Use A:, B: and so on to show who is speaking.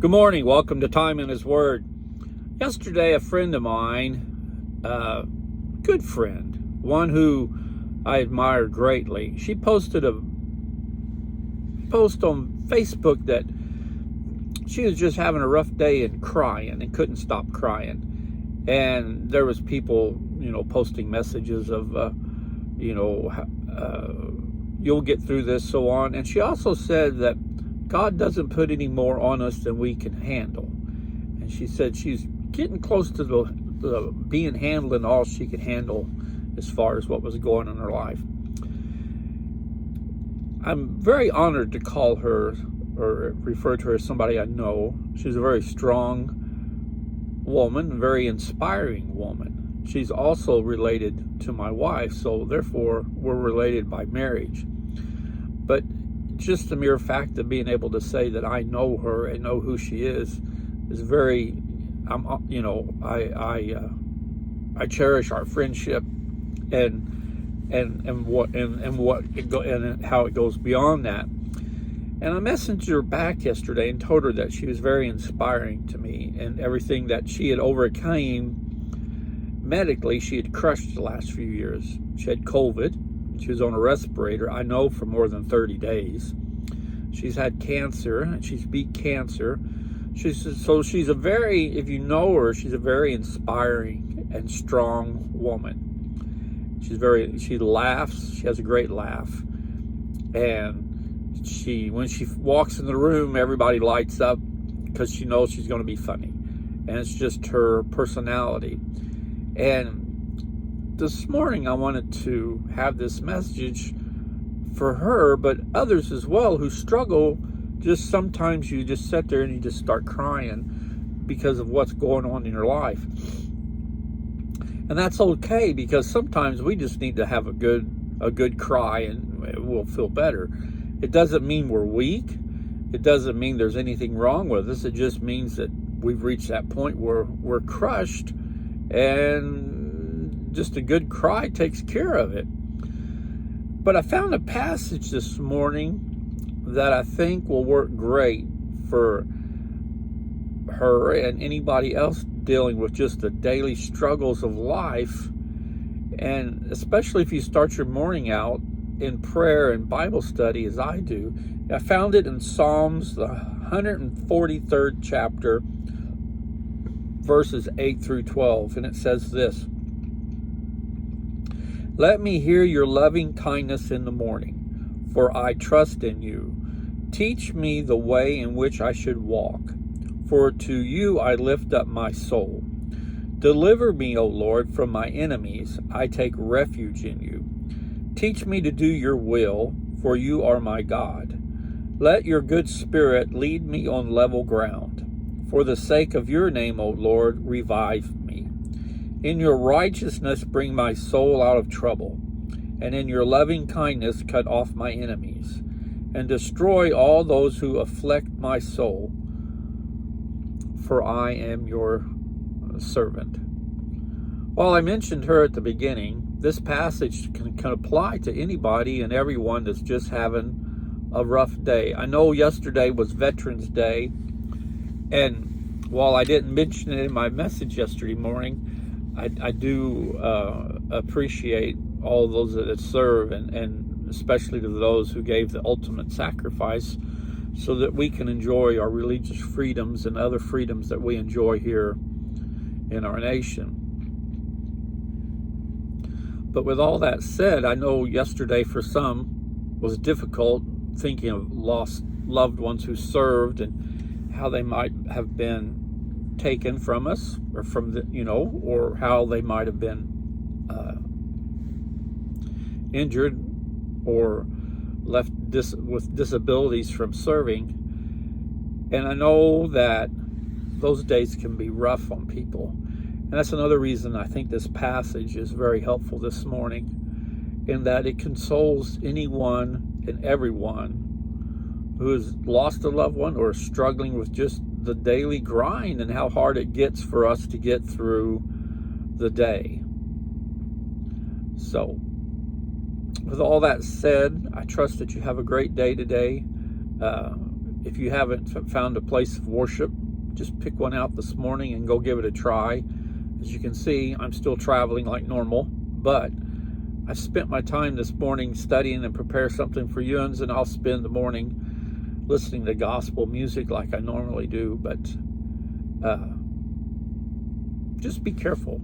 A: Good morning. Welcome to Time in His Word. Yesterday, a friend of mine, good friend, one who I admire greatly, she posted a post on Facebook that she was just having a rough day and crying and couldn't stop crying. And there was people, posting messages of, you'll get through this, so on. And she also said that God doesn't put any more on us than we can handle. And she said she's getting close to the being handling all she could handle as far as what was going on in her life. I'm very honored to call her or refer to her as somebody I know. She's a very strong woman, very inspiring woman. She's also related to my wife, so therefore we're related by marriage. But just the mere fact of being able to say that I know her and know who she is very, I cherish our friendship and how it goes beyond that. And I messaged her back yesterday and told her that she was very inspiring to me, and everything that she had overcame medically, she had crushed the last few years. She had COVID. She was on a respirator, I know, for more than 30 days. She's had cancer, and she's beat cancer. She's a very, if you know her, she's a very inspiring and strong woman. She laughs. She has a great laugh. And when she walks in the room, everybody lights up because she knows she's going to be funny. And it's just her personality. And this morning I wanted to have this message for her, but others as well who struggle. Just sometimes you just sit there and you just start crying because of what's going on in your life. And that's okay, because sometimes we just need to have a good cry and we'll feel better. It doesn't mean we're weak. It doesn't mean there's anything wrong with us. It just means that we've reached that point where we're crushed, and just a good cry takes care of it. But I found a passage this morning that I think will work great for her and anybody else dealing with just the daily struggles of life. And especially if you start your morning out in prayer and Bible study as I do. I found it in Psalms, the 143rd chapter, verses 8 through 12. And it says this: "Let me hear your loving kindness in the morning, for I trust in you. Teach me the way in which I should walk, for to you I lift up my soul. Deliver me, O Lord, from my enemies. I take refuge in you. Teach me to do your will, for you are my God. Let your good spirit lead me on level ground. For the sake of your name, O Lord, revive me. In your righteousness bring my soul out of trouble, and in your loving kindness cut off my enemies, and destroy all those who afflict my soul, for I am your servant." While I mentioned her at the beginning, this passage can apply to anybody and everyone that's just having a rough day. I know yesterday was Veterans Day, and while I didn't mention it in my message yesterday morning, I do appreciate all those that serve, and especially to those who gave the ultimate sacrifice so that we can enjoy our religious freedoms and other freedoms that we enjoy here in our nation. But with all that said, I know yesterday for some was difficult, thinking of lost loved ones who served and how they might have been taken from us, or from or how they might have been injured or left with disabilities from serving. And I know that those days can be rough on people. And that's another reason I think this passage is very helpful this morning, in that it consoles anyone and everyone who has lost a loved one or is struggling with just the daily grind and how hard it gets for us to get through the day. So, with all that said, I trust that you have a great day today. If you haven't found a place of worship, just pick one out this morning and go give it a try. As you can see, I'm still traveling like normal, but I spent my time this morning studying and prepare something for you, and I'll spend the morning listening to gospel music like I normally do. But just be careful.